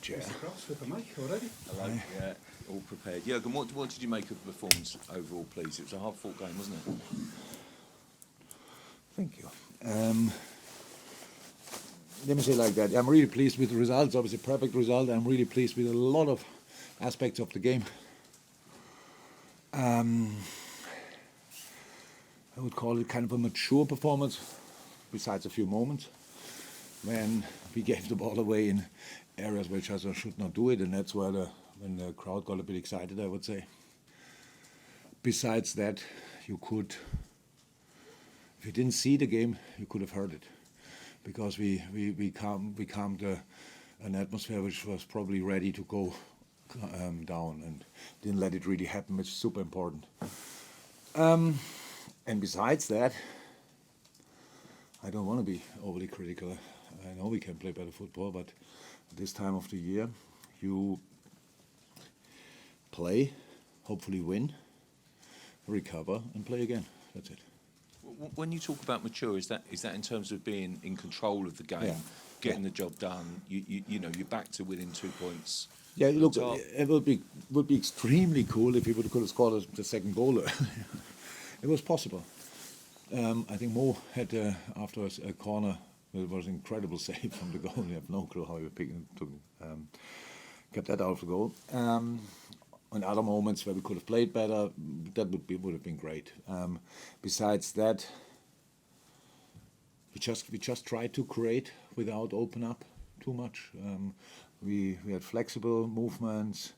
chair. Mr. Cross with the mic already. Hello, yeah, all prepared. Jürgen, what did you make of the performance overall, please? It was a hard-fought game, wasn't it? Thank you. Let me say it like that. I'm really pleased with the results. Obviously, perfect result. I'm really pleased with a lot of aspects of the game. I would call it kind of a mature performance, besides a few moments when we gave the ball away in areas which I should not do it, and that's where when the crowd got a bit excited, I would say. Besides that, you could, if you didn't see the game, you could have heard it, because we calmed an atmosphere which was probably ready to go down, and didn't let it really happen, which is super important. And besides that, I don't want to be overly critical. I know we can play better football, but at this time of the year, you play, hopefully win, recover, and play again. That's it. When you talk about mature, is that in terms of being in control of the game, Yeah. getting the job done? You know, you're back to within 2 points. Yeah, look, top. it would be extremely cool if we could have scored the second goal. It was possible. I think Mo had after a corner. It was an incredible save from the goal. You have no clue how he kept that out of the goal. In other moments where we could have played better, that would have been great. Besides that, we just tried to create without open up too much. We had flexible movements.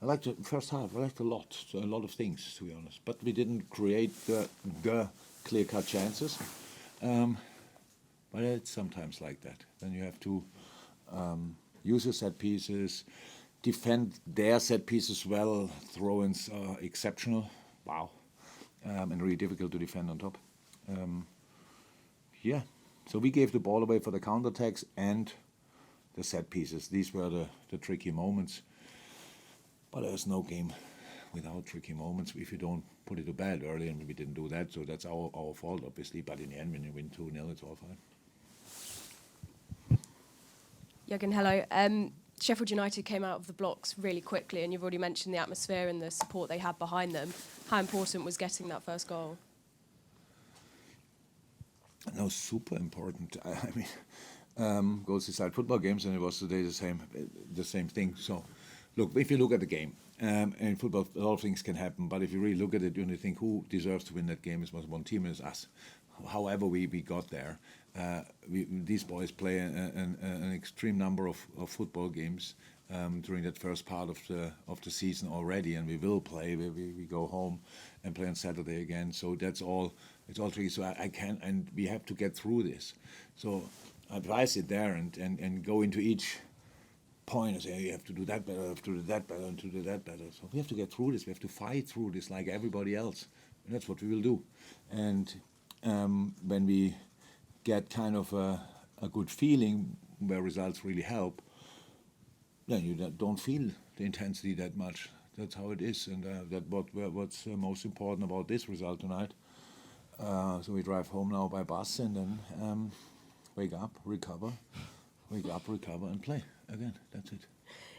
I liked the first half. I liked a lot of things, to be honest. But we didn't create the clear-cut chances. But it's sometimes like that. Then you have to use your set pieces, defend their set pieces well. Throw-ins are exceptional. Wow. And really difficult to defend on top. Yeah. So we gave the ball away for the counterattacks and the set pieces. These were the tricky moments. But there's no game without tricky moments if you don't put it to bed early, and we didn't do that. So that's our fault, obviously. But in the end, when you win 2-0, it's all fine. Jürgen, hello. Sheffield United came out of the blocks really quickly, and you've already mentioned the atmosphere and the support they had behind them. How important was getting that first goal? No, super important. I mean, goals decide football games, and it was today the same thing. So, look, if you look at the game, in football, a lot of things can happen. But if you really look at it, you only think who deserves to win that game. It was one team, and it's us. However, we got there. These boys play an extreme number of football games during that first part of the season already, and we will play. We go home and play on Saturday again. So that's all. It's all tricky. So I can, and we have to get through this. So if I sit there and go into each point and say, hey, you have to do that better, you have to do that better, and to do that better. So we have to get through this. We have to fight through this like everybody else. And that's what we will do. And when we get kind of a good feeling where results really help, then you don't feel the intensity that much. That's how it is, and what's most important about this result tonight. So we drive home now by bus, and then wake up, recover, and play again. That's it.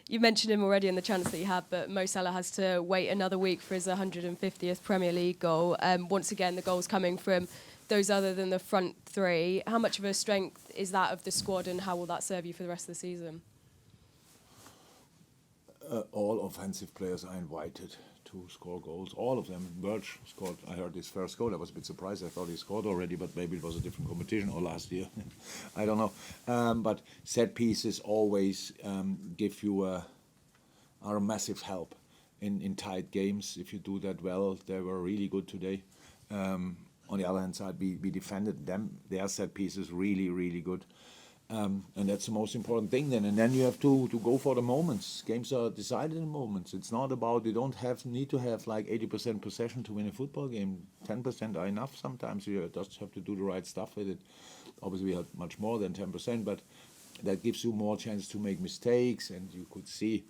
You mentioned him already in the chance that he had, but Mo Salah has to wait another week for his 150th Premier League goal. Once again, the goal's coming from those other than the front three. How much of a strength is that of the squad, and how will that serve you for the rest of the season? All offensive players are invited to score goals. All of them. Birch scored. I heard his first goal. I was a bit surprised. I thought he scored already, but maybe it was a different competition or last year. I don't know. But set pieces always give you are a massive help in tight games. If you do that well, they were really good today. On the other hand side, we defended them. Their set pieces really, really good. And that's the most important thing then. And then you have to go for the moments. Games are decided in moments. It's not about, you don't need to have like 80% possession to win a football game. 10% are enough sometimes. You just have to do the right stuff with it. Obviously, we had much more than 10%, but that gives you more chance to make mistakes. And you could see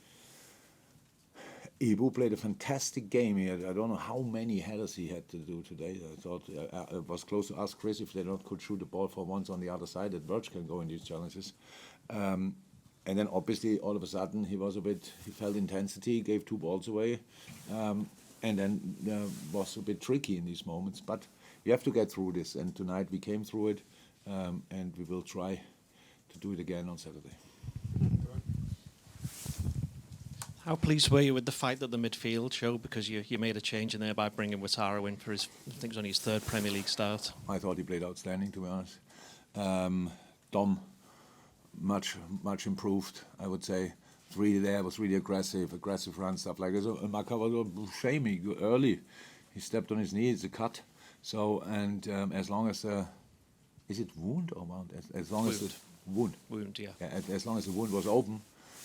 Ibu played a fantastic game. I don't know how many headers he had to do today. I thought I was close to ask Chris if they could shoot the ball for once on the other side, that Birch can go in these challenges. and then obviously all of a sudden he felt intensity, gave 2 balls away, and then was a bit tricky in these moments. But you have to get through this, and tonight we came through it, and we will try to do it again on Saturday. How pleased were you with the fight that the midfield showed? Because you made a change in there by bringing Wataru in for his, I think it was only his 3rd Premier League start. I thought he played outstanding, to be honest. Dom, much improved, I would say. Was really aggressive run, stuff like this. And Maka was shaming early. He stepped on his knee, it's a cut. So, and as long as, is it wound or wound? As long as the wound. Wound, yeah. As long as the wound was open,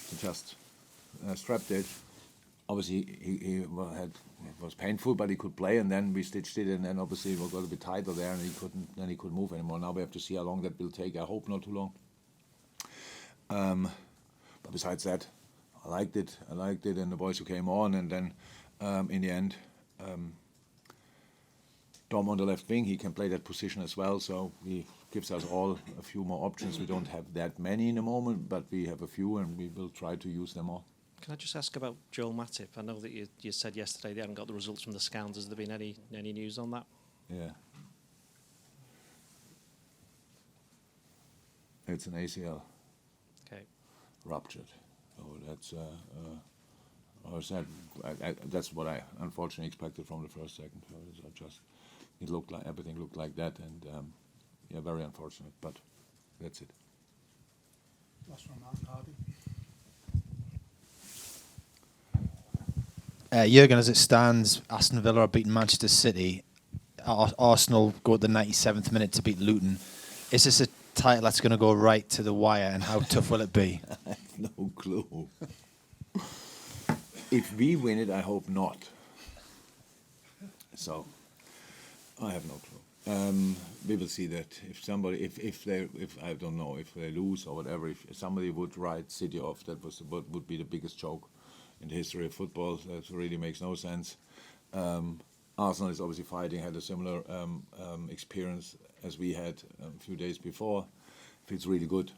he just strapped it. Obviously, it was painful, but he could play, and then we stitched it, and then obviously it got a bit tighter there, and he couldn't move anymore. Now we have to see how long that will take. I hope not too long. But besides that, I liked it, and the boys who came on, and then in the end, Dom on the left wing, he can play that position as well, so he gives us all a few more options. We don't have that many in the moment, but we have a few, and we will try to use them all. Can I just ask about Joel Matip? I know that you said yesterday they hadn't got the results from the scans. Has there been any news on that? Yeah. It's an ACL. Okay. Ruptured. So that's that's what I unfortunately expected from the first second. It looked like everything looked like that, and yeah, very unfortunate. But that's it. Last one, Mark Hardy. Jurgen, as it stands, Aston Villa are beating Manchester City. Arsenal go at the 97th minute to beat Luton. Is this a title that's going to go right to the wire, and how tough will it be? I have no clue. If we win it, I hope not. So, I have no clue. We will see that. If I don't know, if they lose or whatever, if somebody would write City off, that would be the biggest joke in the history of football. That really makes no sense. Arsenal is obviously fighting, had a similar experience as we had a few days before. Feels really good.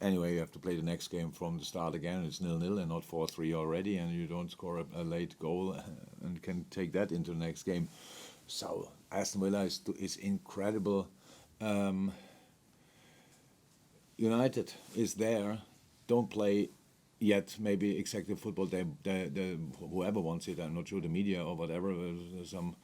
Anyway, you have to play the next game from the start again. It's 0-0 and not 4-3 already, and you don't score a late goal and can take that into the next game. So Aston Villa is incredible. United is there, don't play yet. Maybe executive football, they whoever wants it, I'm not sure, the media or whatever, there's some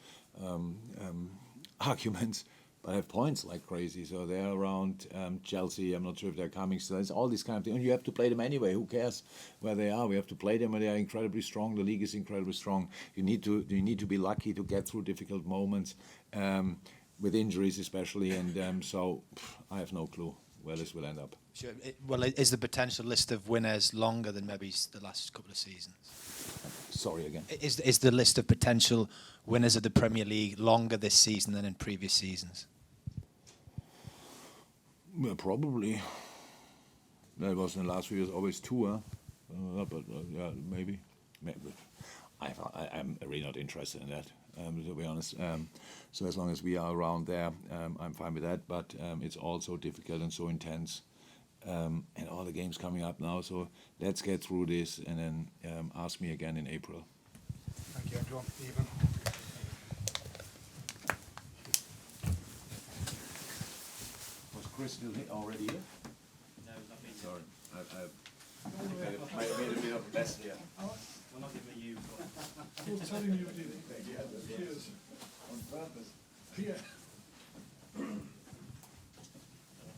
arguments, but have points like crazy. So they're around Chelsea. I'm not sure if they're coming. So it's all these kind of things. And you have to play them anyway. Who cares where they are? We have to play them, and they are incredibly strong. The league is incredibly strong. You need to be lucky to get through difficult moments, with injuries especially. And so I have no clue where this will end up. Sure. Well, is the potential list of winners longer than maybe the last couple of seasons? Sorry again. Is the list of potential winners of the Premier League longer this season than in previous seasons? Well, probably. That was in the last few years always 2, huh? But yeah, maybe. I'm really not interested in that, to be honest. So as long as we are around there, I'm fine with that. But it's all so difficult and so intense, and all the games coming up now. So let's get through this, and then ask me again in April. Thank you, everyone. Even. Was Chris still already here? No, that means Sorry, I made a bit of a mess here. we're not giving you. We're telling you, cheers. On purpose. Yeah.